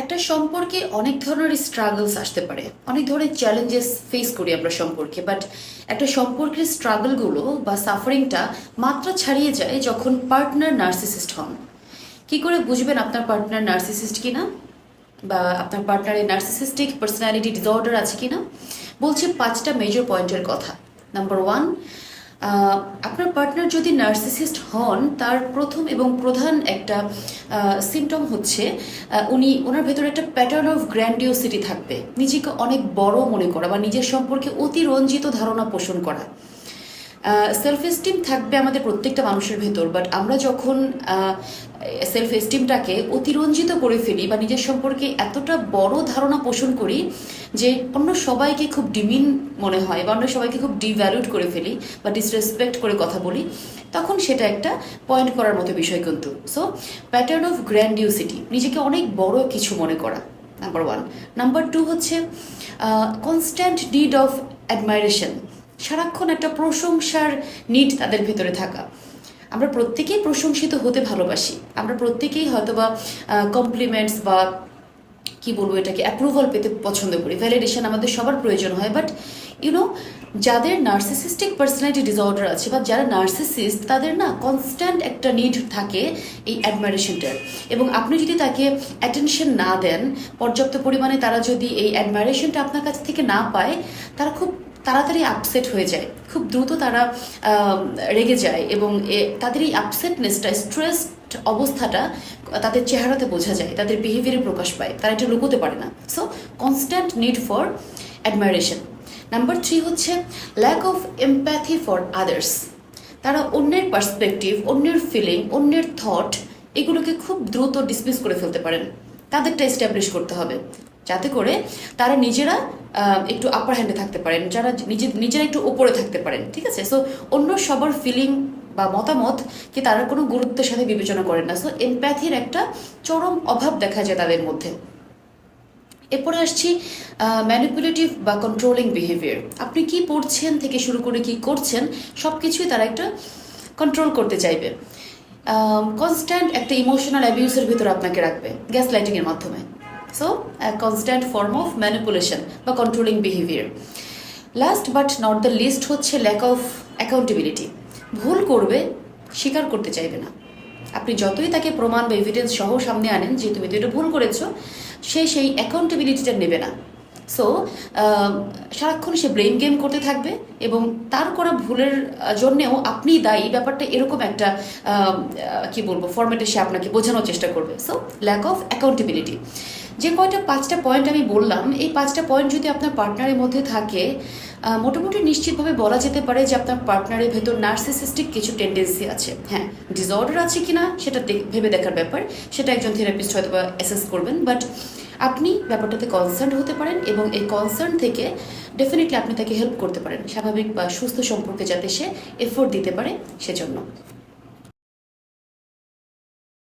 একটা সম্পর্কে অনেক ধরনের স্ট্রাগলস আসতে পারে, অনেক ধরনের চ্যালেঞ্জেস ফেস করি আমরা সম্পর্কে। বাট একটা সম্পর্কের স্ট্রাগলগুলো বা সাফারিংটা মাত্রা ছাড়িয়ে যায় যখন পার্টনার নার্সিসিস্ট হন। কি করে বুঝবেন আপনার পার্টনার নার্সিসিস্ট কিনা, বা আপনার পার্টনারের নার্সিসিস্টিক পার্সোনালিটি ডিসঅর্ডার আছে কিনা? বলছি 5টা মেজর পয়েন্টের কথা। নাম্বার 1, আপনার পার্টনার যদি নার্সিসিস্ট হন, তার প্রথম এবং প্রধান একটা সিমটম হচ্ছে ওনার ভেতরে একটা প্যাটার্ন অফ গ্র্যান্ডিওসিটি থাকবে, নিজেকে অনেক বড় মনে করা বা নিজের সম্পর্কে অতিরঞ্জিত ধারণা পোষণ করা। সেলফ এস্টিম থাকবে আমাদের প্রত্যেকটা মানুষের ভেতর, বাট আমরা যখন সেলফ এস্টিমটাকে অতিরঞ্জিত করে ফেলি বা নিজের সম্পর্কে এতটা বড় ধারণা পোষণ করি যে অন্য সবাইকে খুব ডিমিন মনে হয় বা অন্য সবাইকে খুব ডিভ্যালুড করে ফেলি বা ডিসরেসপেক্ট করে কথা বলি, তখন সেটা একটা পয়েন্ট করার মতো বিষয় কিন্তু। সো প্যাটার্ন অফ গ্র্যান্ডিওসিটি, নিজেকে অনেক বড় কিছু মনে করা, নাম্বার 1। নাম্বার 2 হচ্ছে কনস্ট্যান্ট নিড অফ অ্যাডমাইরেশন, সারাক্ষণ একটা প্রশংসার নিড তাদের ভেতরে থাকা। আমরা প্রত্যেকেই প্রশংসিত হতে ভালোবাসি, আমরা প্রত্যেকেই হয়তোবা কমপ্লিমেন্টস বা কি বলবো এটাকে অ্যাপ্রুভাল পেতে পছন্দ করি, ভ্যালিডেশন আমাদের সবার প্রয়োজন হয়। বাট যাদের নার্সিসিস্টিক পার্সোনালিটি ডিসঅর্ডার আছে বা যারা নার্সিসিস্ট, তাদের না কনস্ট্যান্ট একটা নিড থাকে এই অ্যাডমাইরেশনটার। এবং আপনি যদি তাকে অ্যাটেনশন না দেন পর্যাপ্ত পরিমাণে, তারা যদি এই অ্যাডমাইরেশনটা আপনার কাছ থেকে না পায়, তারা খুব তাড়াতাড়ি আপসেট হয়ে যায়, খুব দ্রুত তারা রেগে যায়। এবং তাদের এই আপসেটনেসটা, স্ট্রেসড অবস্থাটা তাদের চেহারাতে বোঝা যায়, তাদের বিহেভিয়ারে প্রকাশ পায়, তারা এটা লুকোতে পারে না। So constant need for admiration. Number 3 হচ্ছে lack of empathy for others. তারা অন্যের পার্সপেক্টিভ, অন্যের ফিলিং, অন্যের থট, এগুলোকে খুব দ্রুত ডিসমিস করে ফেলতে পারেন। তাদেরটা এস্টাবলিশ করতে হবে যাতে করে তারা নিজেরা একটু আপার হ্যান্ডে থাকতে পারেন, যারা নিজেরা একটু ওপরে থাকতে পারেন, ঠিক আছে? সো অন্য সবার ফিলিং বা মতামতকে তারা কোনো গুরুত্বের সাথে বিবেচনা করেন না। সো এমপ্যাথির একটা চরম অভাব দেখা যায় তাদের মধ্যে। এরপরে আসছি ম্যানিপুলেটিভ বা কন্ট্রোলিং বিহেভিয়ার। আপনি কি পড়ছেন থেকে শুরু করে কি করছেন সব কিছুই তারা একটা কন্ট্রোল করতে চাইবে। কনস্ট্যান্ট একটা ইমোশনাল অ্যাবিউসের ভিতরে আপনাকে রাখবে গ্যাস লাইটিংয়ের মাধ্যমে। So constant form of manipulation বা controlling behaviour. Last but not the least হচ্ছে ল্যাক অফ অ্যাকাউন্টেবিলিটি। ভুল করবে, স্বীকার করতে চাইবে না। আপনি যতই তাকে প্রমাণ বা এভিডেন্স সহ সামনে আনেন যে তুমি তো এটা ভুল করেছো, সে সেই অ্যাকাউন্টেবিলিটিটা নেবে না। সো সারাক্ষণ সে ব্লেম গেম করতে থাকবে এবং তার করা ভুলের জন্যেও আপনি দায়ী, ব্যাপারটা এরকম একটা কি বলবো ফরম্যাটে সে আপনাকে বোঝানোর চেষ্টা করবে। So lack of accountability. যে 5টা পয়েন্ট আমি বললাম, এই 5টা পয়েন্ট যদি আপনার পার্টনারের মধ্যে থাকে, মোটামুটি নিশ্চিতভাবে বলা যেতে পারে যে আপনার পার্টনারের ভেতর নার্সিসিস্টিক কিছু টেন্ডেন্সি আছে। হ্যাঁ, ডিসঅর্ডার আছে কিনা সেটা ভেবে দেখার ব্যাপার, সেটা একজন থেরাপিস্ট হয়তো বা অ্যাসেস করবেন। বাট আপনি ব্যাপারটাতে কনসার্ন হতে পারেন এবং এই কনসার্ন থেকে ডেফিনেটলি আপনি তাকে হেল্প করতে পারেন স্বাভাবিক বা সুস্থ সম্পর্কে যাতে সে এফোর্ট দিতে পারে সেজন্য।